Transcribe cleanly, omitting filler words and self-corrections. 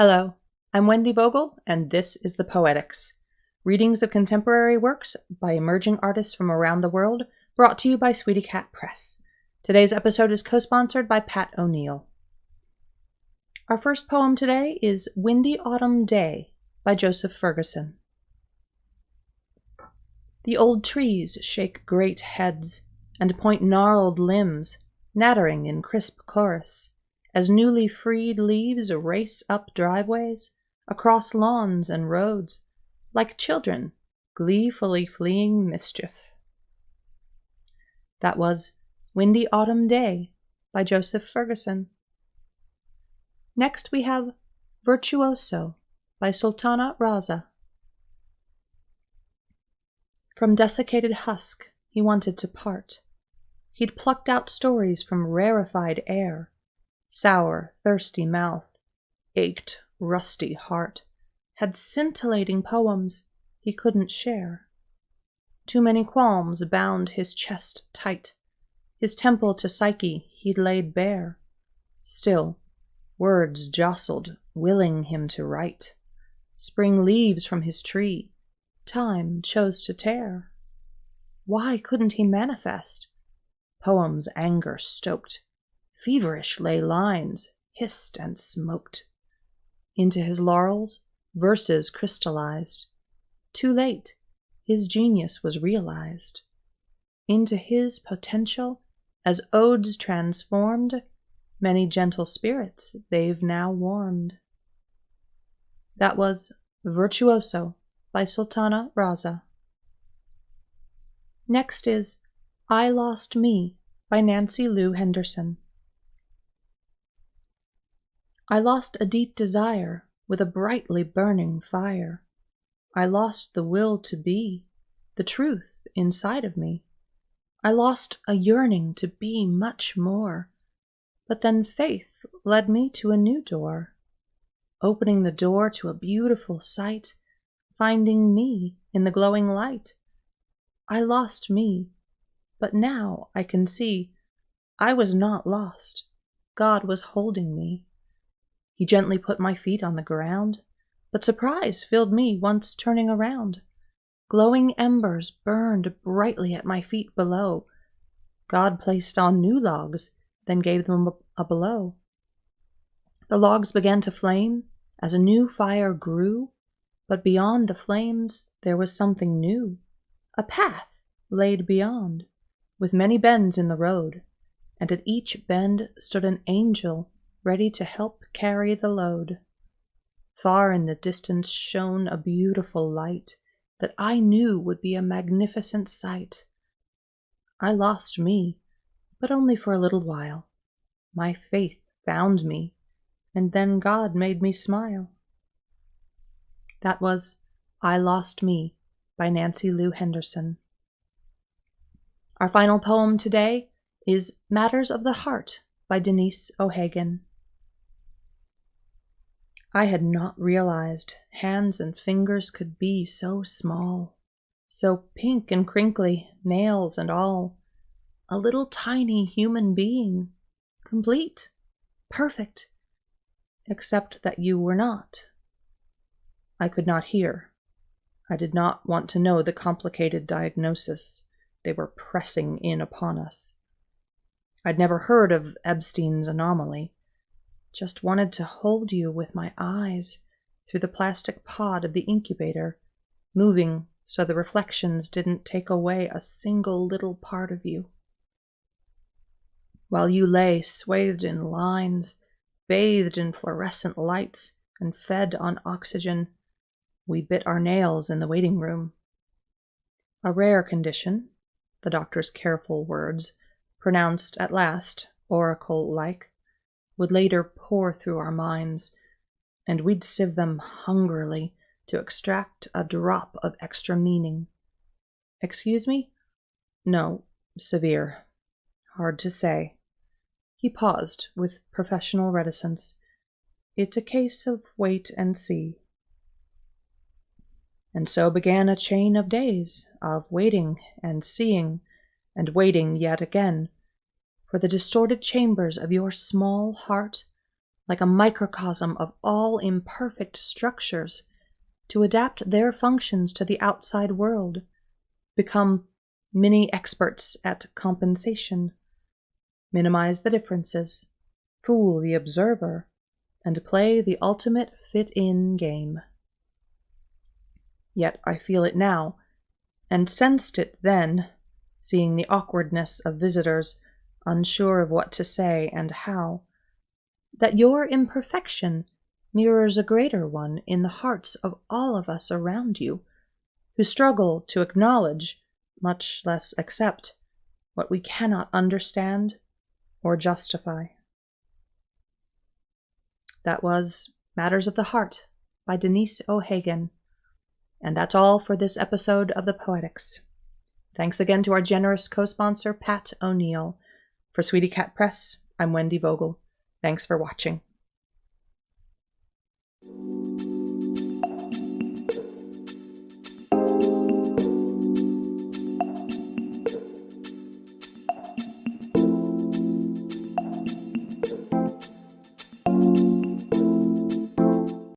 Hello, I'm Wendy Vogel, and this is the Poetics, readings of contemporary works by emerging artists from around the world, brought to you by Sweetycat Press. Today's episode is co-sponsored by Pat O'Neill. Our first poem today is Windy Autumn Day by Joseph Ferguson. The old trees shake great heads and point gnarled limbs, nattering in crisp chorus, as newly freed leaves race up driveways, across lawns and roads, like children gleefully fleeing mischief. That was Windy Autumn Day by Joseph Ferguson. Next we have Virtuoso by Sultana Raza. From desiccated husk he wanted to part. He'd plucked out stories from rarefied air. Sour, thirsty mouth, ached, rusty heart, had scintillating poems he couldn't share. Too many qualms bound his chest tight, his temple to Psyche he'd laid bare. Still, words jostled, willing him to write. Spring leaves from his tree, time chose to tear. Why couldn't he manifest? Poems anger stoked. Feverish lay lines, hissed and smoked. Into his laurels, verses crystallized. Too late, his genius was realized. Into his potential, as odes transformed, many gentle spirits they've now warmed. That was Virtuoso by Sultana Raza. Next is I Lost Me by Nancy Lou Henderson. I lost a deep desire with a brightly burning fire. I lost the will to be, the truth inside of me. I lost a yearning to be much more. But then faith led me to a new door, opening the door to a beautiful sight, finding me in the glowing light. I lost me, but now I can see I was not lost. God was holding me. He gently put my feet on the ground, but surprise filled me once turning around. Glowing embers burned brightly at my feet below. God placed on new logs, then gave them a blow. The logs began to flame as a new fire grew, but beyond the flames there was something new, a path laid beyond, with many bends in the road, and at each bend stood an angel ready to help carry the load. Far in the distance shone a beautiful light that I knew would be a magnificent sight. I lost me, but only for a little while. My faith found me, and then God made me smile. That was I Lost Me by Nancy Lou Henderson. Our final poem today is Matters of the Heart by Denise O'Hagan. I had not realized hands and fingers could be so small, so pink and crinkly, nails and all. A little tiny human being, complete, perfect, except that you were not. I could not hear. I did not want to know the complicated diagnosis. They were pressing in upon us. I'd never heard of Epstein's anomaly. Just wanted to hold you with my eyes through the plastic pod of the incubator, moving so the reflections didn't take away a single little part of you. While you lay swathed in lines, bathed in fluorescent lights, and fed on oxygen, we bit our nails in the waiting room. A rare condition, the doctor's careful words, pronounced at last, oracle-like, would later pour through our minds, and we'd sieve them hungrily to extract a drop of extra meaning. Excuse me? No, severe. Hard to say. He paused with professional reticence. It's a case of wait and see. And so began a chain of days of waiting and seeing and waiting yet again, for the distorted chambers of your small heart like a microcosm of all imperfect structures, to adapt their functions to the outside world, become mini experts at compensation, minimize the differences, fool the observer, and play the ultimate fit-in game. Yet I feel it now, and sensed it then, seeing the awkwardness of visitors, unsure of what to say and how, that your imperfection mirrors a greater one in the hearts of all of us around you, who struggle to acknowledge, much less accept, what we cannot understand or justify. That was Matters of the Heart by Denise O'Hagan. And that's all for this episode of the Poetics. Thanks again to our generous co-sponsor, Pat O'Neill. For Sweetycat Press, I'm Wendy Vogel. Thanks for watching.